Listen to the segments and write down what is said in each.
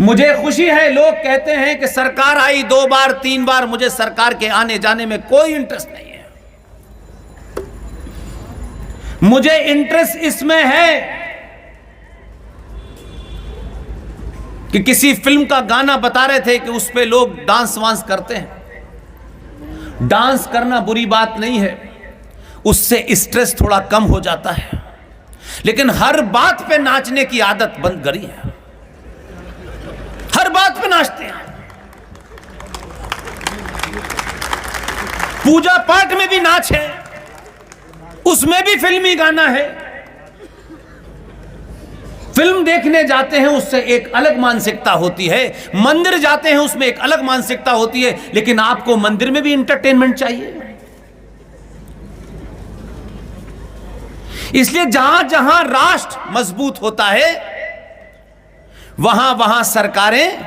मुझे खुशी है, लोग कहते हैं कि सरकार आई 2 बार 3 बार, मुझे सरकार के आने जाने में कोई इंटरेस्ट नहीं है। मुझे इंटरेस्ट इसमें है कि किसी फिल्म का गाना बता रहे थे कि उस पे लोग डांस वांस करते हैं। डांस करना बुरी बात नहीं है, उससे स्ट्रेस थोड़ा कम हो जाता है, लेकिन हर बात पे नाचने की आदत बंद करी है। हर बात पे नाचते हैं। पूजा पाठ में भी नाच है, उसमें भी फिल्मी गाना है। फिल्म देखने जाते हैं, उससे एक अलग मानसिकता होती है। मंदिर जाते हैं, उसमें एक अलग मानसिकता होती है। लेकिन आपको मंदिर में भी इंटरटेनमेंट चाहिए। इसलिए जहां जहां राष्ट्र मजबूत होता है, वहां वहां सरकारें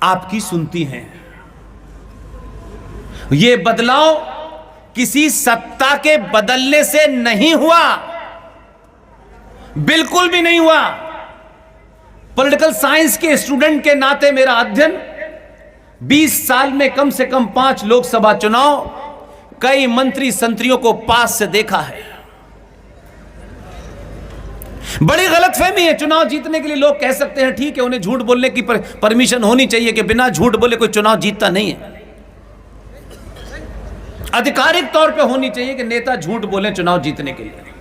आपकी सुनती हैं। यह बदलाव किसी सत्ता के बदलने से नहीं हुआ, बिल्कुल भी नहीं हुआ। पॉलिटिकल साइंस के स्टूडेंट के नाते मेरा अध्ययन 20 साल में कम से कम 5 लोकसभा चुनाव, कई मंत्री संतरियों को पास से देखा है। बड़ी गलतफहमी है। चुनाव जीतने के लिए लोग कह सकते हैं ठीक है, उन्हें झूठ बोलने की परमिशन होनी चाहिए कि बिना झूठ बोले कोई चुनाव जीतता नहीं है। आधिकारिक तौर पे होनी चाहिए कि नेता झूठ बोले चुनाव जीतने के लिए।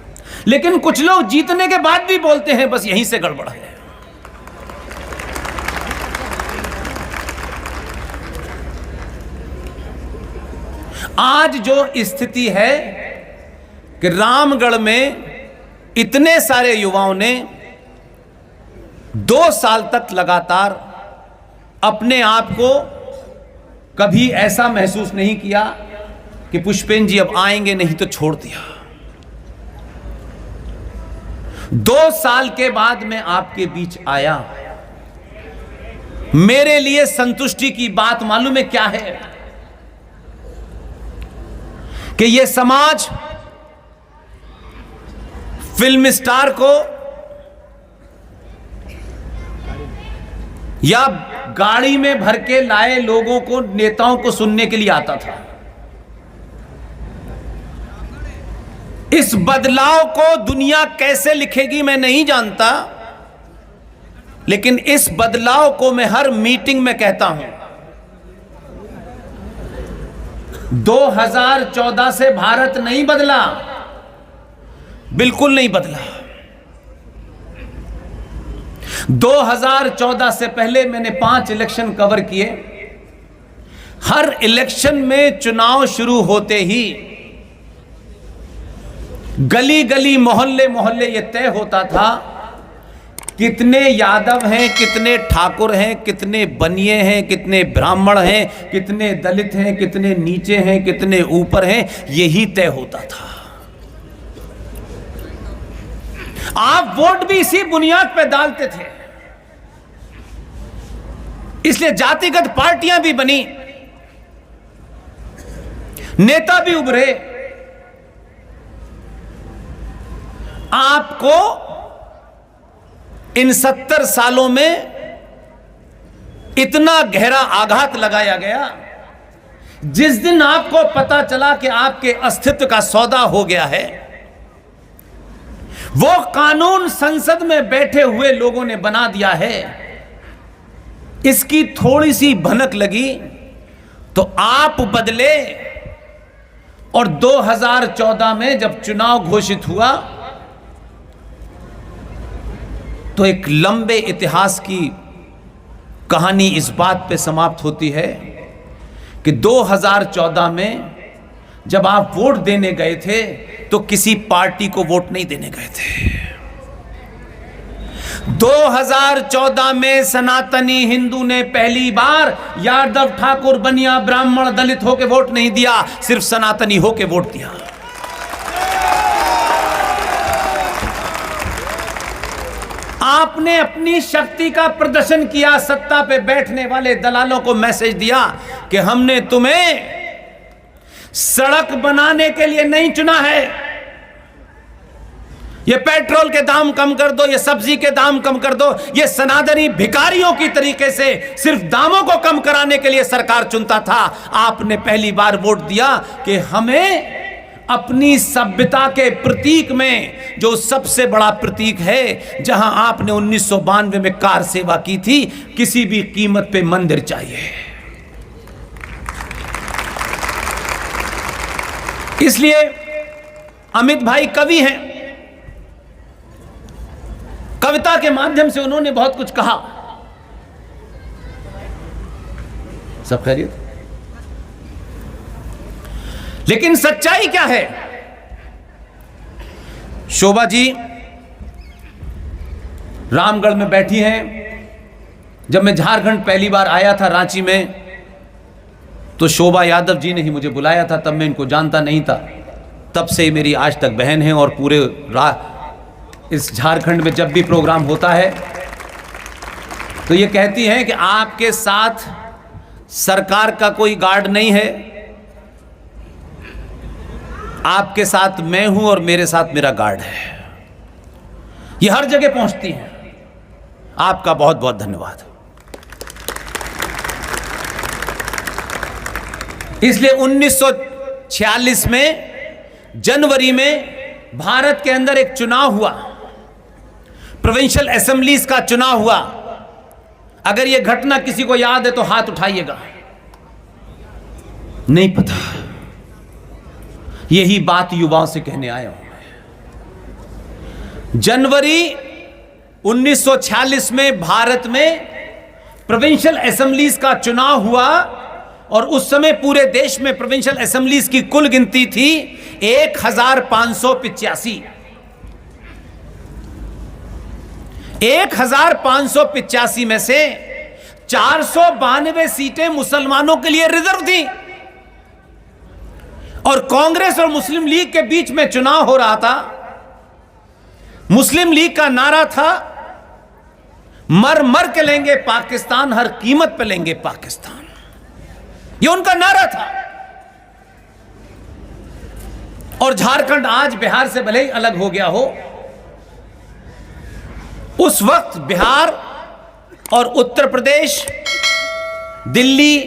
लेकिन कुछ लोग जीतने के बाद भी बोलते हैं, बस यहीं से गड़बड़ है। आज जो स्थिति है कि रामगढ़ में इतने सारे युवाओं ने 2 साल तक लगातार अपने आप को कभी ऐसा महसूस नहीं किया कि पुष्पेंद्र जी अब आएंगे नहीं तो छोड़ दिया। 2 साल के बाद मैं आपके बीच आया। मेरे लिए संतुष्टि की बात मालूम है क्या है? कि यह समाज फिल्म स्टार को या गाड़ी में भर के लाए लोगों को, नेताओं को सुनने के लिए आता था। इस बदलाव को दुनिया कैसे लिखेगी मैं नहीं जानता, लेकिन इस बदलाव को मैं हर मीटिंग में कहता हूं। 2014 से भारत नहीं बदला, बिल्कुल नहीं बदला। 2014 से पहले मैंने 5 इलेक्शन कवर किए। हर इलेक्शन में चुनाव शुरू होते ही गली गली, मोहल्ले मोहल्ले यह तय होता था कितने यादव हैं, कितने ठाकुर हैं, कितने बनिए हैं, कितने ब्राह्मण हैं, कितने दलित हैं, कितने नीचे हैं, कितने ऊपर हैं, यही तय होता था। आप वोट भी इसी बुनियाद पर डालते थे। इसलिए जातिगत पार्टियां भी बनी, नेता भी उभरे। आपको इन 70 सालों में इतना गहरा आघात लगाया गया। जिस दिन आपको पता चला कि आपके अस्तित्व का सौदा हो गया है, वो कानून संसद में बैठे हुए लोगों ने बना दिया है, इसकी थोड़ी सी भनक लगी तो आप बदले। और 2014 में जब चुनाव घोषित हुआ तो एक लंबे इतिहास की कहानी इस बात पे समाप्त होती है कि 2014 में जब आप वोट देने गए थे तो किसी पार्टी को वोट नहीं देने गए थे। 2014 में सनातनी हिंदू ने पहली बार यादव, ठाकुर, बनिया, ब्राह्मण, दलित होके वोट नहीं दिया, सिर्फ सनातनी होके वोट दिया। आपने अपनी शक्ति का प्रदर्शन किया। सत्ता पे बैठने वाले दलालों को मैसेज दिया कि हमने तुम्हें सड़क बनाने के लिए नहीं चुना है, ये पेट्रोल के दाम कम कर दो, ये सब्जी के दाम कम कर दो, ये सनातनी भिखारियों की तरीके से सिर्फ दामों को कम कराने के लिए सरकार चुनता था। आपने पहली बार वोट दिया कि हमें अपनी सभ्यता के प्रतीक में, जो सबसे बड़ा प्रतीक है, जहां आपने 1992 में कार सेवा की थी, किसी भी कीमत पे मंदिर चाहिए। इसलिए अमित भाई कवि हैं, कविता के माध्यम से उन्होंने बहुत कुछ कहा। सब खैरियत? लेकिन सच्चाई क्या है? शोभा जी रामगढ़ में बैठी हैं। जब मैं झारखंड पहली बार आया था रांची में, तो शोभा यादव जी ने ही मुझे बुलाया था। तब मैं इनको जानता नहीं था। तब से मेरी आज तक बहन है, और पूरे इस झारखंड में जब भी प्रोग्राम होता है तो ये कहती हैं कि आपके साथ सरकार का कोई गार्ड नहीं है, आपके साथ मैं हूं और मेरे साथ मेरा गार्ड है। ये हर जगह पहुंचती हैं। आपका बहुत बहुत धन्यवाद। इसलिए 1946 में जनवरी में भारत के अंदर एक चुनाव हुआ, प्रोविंशियल असेंबलीज का चुनाव हुआ। अगर यह घटना किसी को याद है तो हाथ उठाइएगा। नहीं पता। यही बात युवाओं से कहने आया हूं। जनवरी 1946 में भारत में प्रोविंशियल असेंबलीज का चुनाव हुआ, और उस समय पूरे देश में प्रोविंशियल असेंबलीज की कुल गिनती थी 1585। 1585 में से 492 सीटें मुसलमानों के लिए रिजर्व थी, और कांग्रेस और मुस्लिम लीग के बीच में चुनाव हो रहा था। मुस्लिम लीग का नारा था, मर मर के लेंगे पाकिस्तान, हर कीमत पे लेंगे पाकिस्तान। ये उनका नारा था। और झारखंड आज बिहार से भले ही अलग हो गया हो, उस वक्त बिहार और उत्तर प्रदेश, दिल्ली,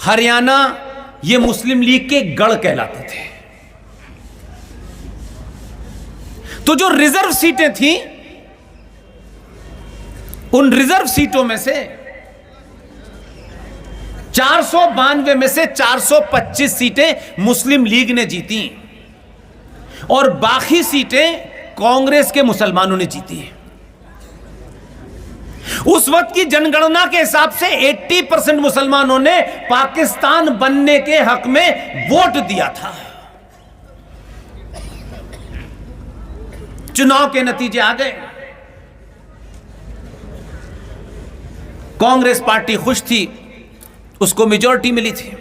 हरियाणा, ये मुस्लिम लीग के गढ़ कहलाते थे। तो जो रिजर्व सीटें थी, उन रिजर्व सीटों में से 492 में से 425 सीटें मुस्लिम लीग ने जीती, और बाकी सीटें कांग्रेस के मुसलमानों ने जीती। उस वक्त की जनगणना के हिसाब से 80% मुसलमानों ने पाकिस्तान बनने के हक में वोट दिया था। चुनाव के नतीजे आ गए। कांग्रेस पार्टी खुश थी, उसको मेजॉरिटी मिली थी।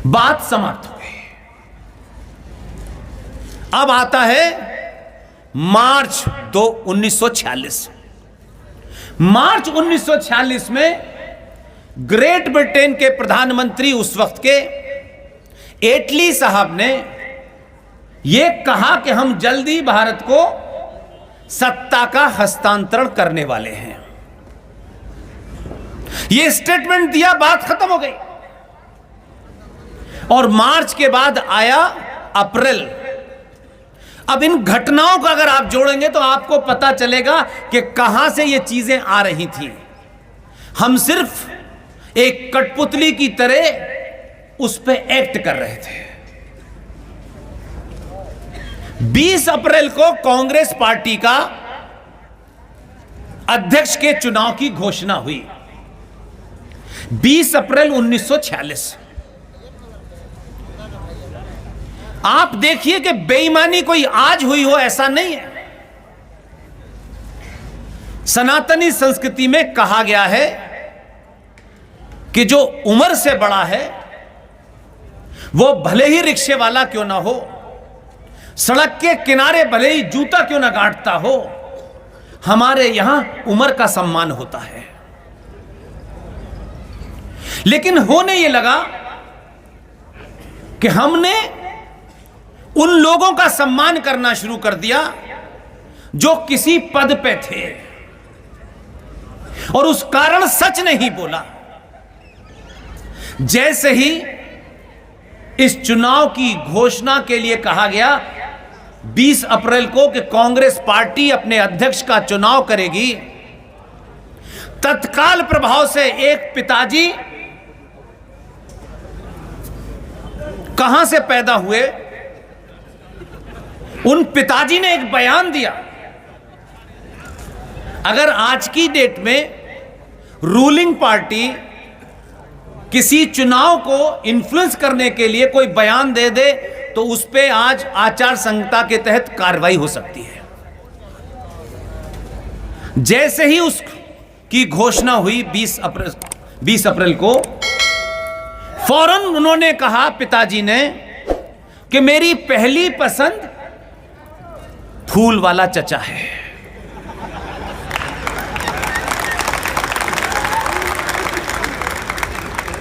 बात समाप्त हो गई। अब आता है मार्च 1946। मार्च 1946 में ग्रेट ब्रिटेन के प्रधानमंत्री उस वक्त के एटली साहब ने यह कहा कि हम जल्दी भारत को सत्ता का हस्तांतरण करने वाले हैं। यह स्टेटमेंट दिया, बात खत्म हो गई। और मार्च के बाद आया अप्रैल। अब इन घटनाओं को अगर आप जोड़ेंगे तो आपको पता चलेगा कि कहां से ये चीजें आ रही थी। हम सिर्फ एक कठपुतली की तरह उस पर एक्ट कर रहे थे। 20 अप्रैल को कांग्रेस पार्टी का अध्यक्ष के चुनाव की घोषणा हुई। 20 अप्रैल 1946। आप देखिए कि बेईमानी कोई आज हुई हो ऐसा नहीं है। सनातनी संस्कृति में कहा गया है कि जो उम्र से बड़ा है वो भले ही रिक्शे वाला क्यों ना हो, सड़क के किनारे भले ही जूता क्यों ना गांठता हो, हमारे यहां उम्र का सम्मान होता है। लेकिन होने ये लगा कि हमने उन लोगों का सम्मान करना शुरू कर दिया जो किसी पद पे थे और उस कारण सच नहीं बोला। जैसे ही इस चुनाव की घोषणा के लिए कहा गया 20 अप्रैल को कि कांग्रेस पार्टी अपने अध्यक्ष का चुनाव करेगी, तत्काल प्रभाव से एक पिताजी कहां से पैदा हुए, उन पिताजी ने एक बयान दिया। अगर आज की डेट में रूलिंग पार्टी किसी चुनाव को इन्फ्लुएंस करने के लिए कोई बयान दे दे तो उस पे आज आचार संहिता के तहत कार्रवाई हो सकती है। जैसे ही उसकी घोषणा हुई 20 अप्रैल को, फौरन उन्होंने कहा, पिताजी ने, कि मेरी पहली पसंद फूल वाला चचा है।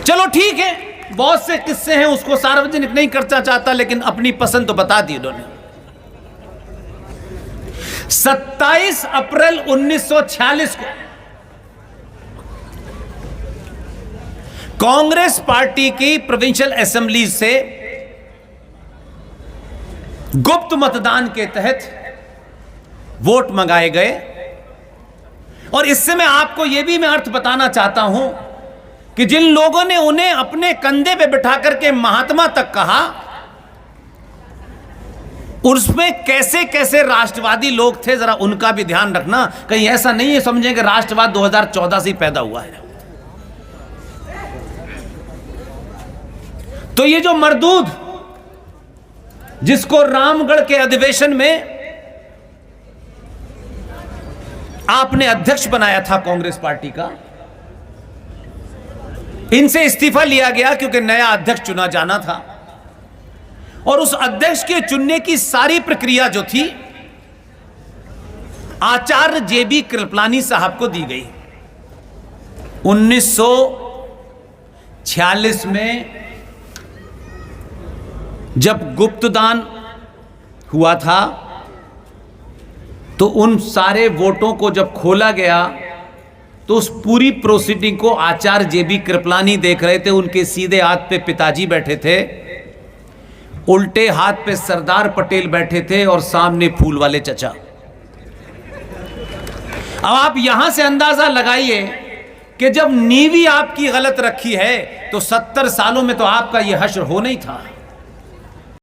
चलो ठीक है, बहुत से किस्से हैं, उसको सार्वजनिक नहीं करना चाहता, लेकिन अपनी पसंद तो बता दी उन्होंने। 27 अप्रैल 1946 को कांग्रेस पार्टी की प्रोविंशियल असेंबली से गुप्त मतदान के तहत वोट मंगाए गए। और इससे मैं आपको यह भी मैं अर्थ बताना चाहता हूं कि जिन लोगों ने उन्हें अपने कंधे पे बिठा करके महात्मा तक कहा, उसमें कैसे कैसे राष्ट्रवादी लोग थे, जरा उनका भी ध्यान रखना। कहीं ऐसा नहीं है समझें कि राष्ट्रवाद 2014 से ही पैदा हुआ है। तो ये जो मरदूद जिसको रामगढ़ के अधिवेशन में आपने अध्यक्ष बनाया था कांग्रेस पार्टी का, इनसे इस्तीफा लिया गया क्योंकि नया अध्यक्ष चुना जाना था। और उस अध्यक्ष के चुनने की सारी प्रक्रिया जो थी आचार्य जेबी कृपलानी साहब को दी गई। 1946 में जब गुप्तदान हुआ था तो उन सारे वोटों को जब खोला गया तो उस पूरी प्रोसीडिंग को आचार्य जेबी कृपलानी देख रहे थे। उनके सीधे हाथ पे पिताजी बैठे थे, उल्टे हाथ पे सरदार पटेल बैठे थे और सामने फूल वाले चचा। अब आप यहां से अंदाजा लगाइए कि जब नींव आपकी गलत रखी है तो 70 सालों में तो आपका यह हश्र हो नहीं था।